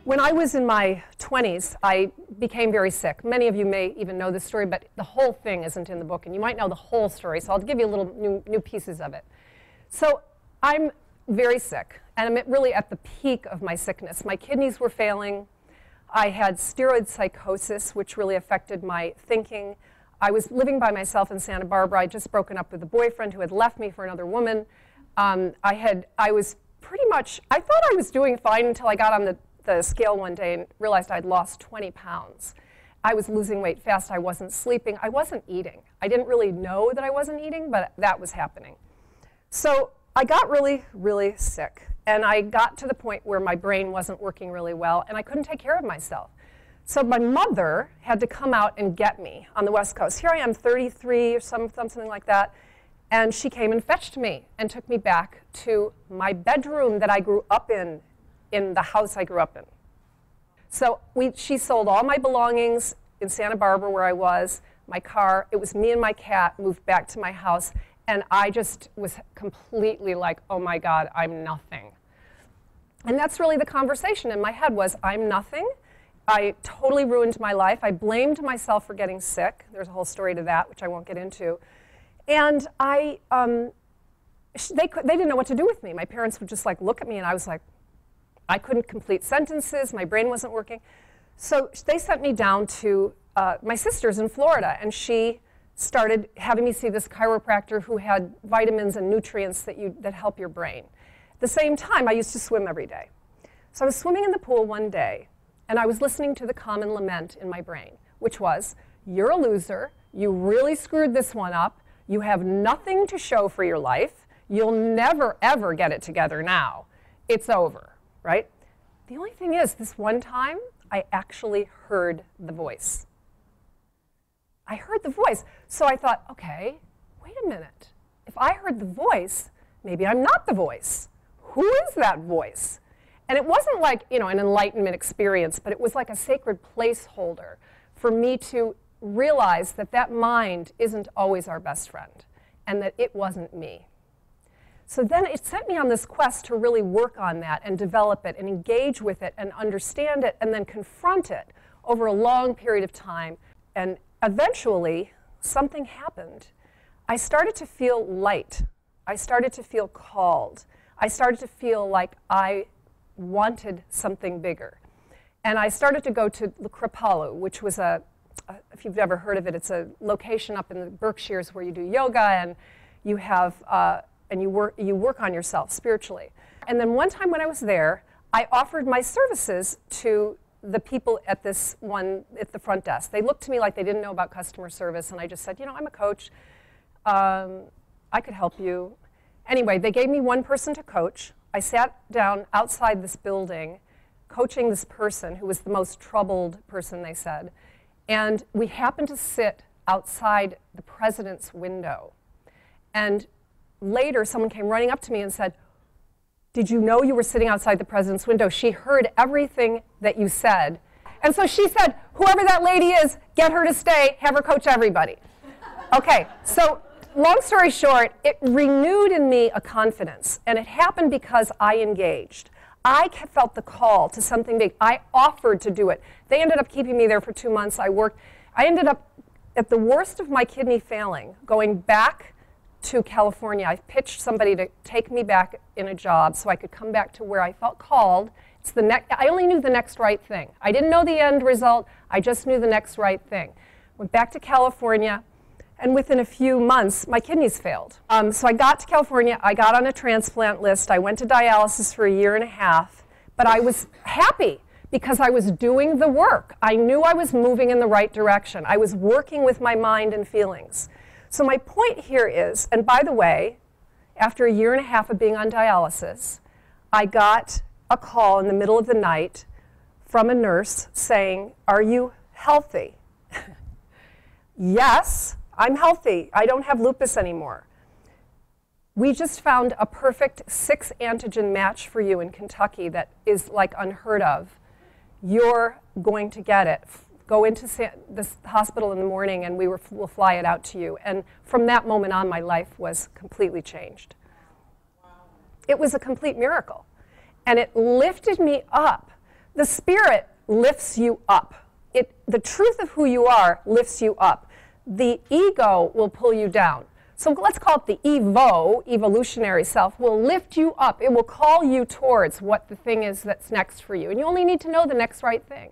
When I was in my 20s, I became very sick. Many of you may even know this story, but the whole thing isn't in the book, and you might know the whole story, so I'll give you a little new pieces of it. So I'm very sick, and I'm really at the peak of my sickness. My kidneys were failing. I had steroid psychosis, which really affected my thinking. I was living by myself in Santa Barbara. I'd just broken up with a boyfriend who had left me for another woman. I was pretty much, I thought I was doing fine until I got on the scale one day and realized I'd lost 20 pounds. I was losing weight fast. I wasn't sleeping. I wasn't eating. I didn't really know that I wasn't eating, but that was happening. So I got really, really sick. And I got to the point where my brain wasn't working really well, and I couldn't take care of myself. So my mother had to come out and get me on the West Coast. Here I am, 33 or something like that. And she came and fetched me and took me back to my bedroom that I grew up in the house I grew up in. So she sold all my belongings in Santa Barbara where I was, my car. It was me and my cat moved back to my house, and I just was completely like, oh my God, I'm nothing. And that's really the conversation in my head was, I'm nothing. I totally ruined my life. I blamed myself for getting sick. There's a whole story to that, which I won't get into. And they didn't know what to do with me. My parents would just like look at me, and I was like, I couldn't complete sentences. My brain wasn't working. So they sent me down to my sister's in Florida, and she started having me see this chiropractor who had vitamins and nutrients that help your brain. At the same time, I used to swim every day. So I was swimming in the pool one day, and I was listening to the common lament in my brain, which was, you're a loser. You really screwed this one up. You have nothing to show for your life. You'll never, ever get it together now. It's over. Right? The only thing is, this one time, I actually heard the voice. I heard the voice. So I thought, okay, wait a minute. If I heard the voice, maybe I'm not the voice. Who is that voice? And it wasn't like, an enlightenment experience, but it was like a sacred placeholder for me to realize that that mind isn't always our best friend, and that it wasn't me. So then it sent me on this quest to really work on that and develop it and engage with it and understand it and then confront it over a long period of time. And eventually, something happened. I started to feel light. I started to feel called. I started to feel like I wanted something bigger. And I started to go to Kripalu, which was if you've ever heard of it, it's a location up in the Berkshires where you do yoga and you have and you work on yourself spiritually. And then one time when I was there, I offered my services to the people at the front desk. They looked to me like they didn't know about customer service, and I just said, I'm a coach. I could help you. Anyway, they gave me one person to coach. I sat down outside this building, coaching this person who was the most troubled person, they said. And we happened to sit outside the president's window. And later, someone came running up to me and said, did you know you were sitting outside the president's window? She heard everything that you said. And so she said, whoever that lady is, get her to stay, have her coach everybody. Okay, so long story short, it renewed in me a confidence. And it happened because I engaged. I felt the call to something big. I offered to do it. They ended up keeping me there for 2 months. I ended up, at the worst of my kidney failing, going back to California. I pitched somebody to take me back in a job so I could come back to where I felt called. I only knew the next right thing. I didn't know the end result. I just knew the next right thing. Went back to California, and within a few months, my kidneys failed. So I got to California. I got on a transplant list. I went to dialysis for 1.5 years, but I was happy because I was doing the work. I knew I was moving in the right direction. I was working with my mind and feelings. So my point here is, and by the way, after 1.5 years of being on dialysis, I got a call in the middle of the night from a nurse saying, are you healthy? Yes, I'm healthy. I don't have lupus anymore. We just found a perfect 6-antigen match for you in Kentucky that is like unheard of. You're going to get it. Go into this hospital in the morning and we'll fly it out to you. And from that moment on, my life was completely changed. Wow. It was a complete miracle. And it lifted me up The spirit lifts you up. The truth of who you are lifts you up. The ego will pull you down. So let's call it the evolutionary self, will lift you up. It will call you towards what the thing is that's next for you. And you only need to know the next right thing.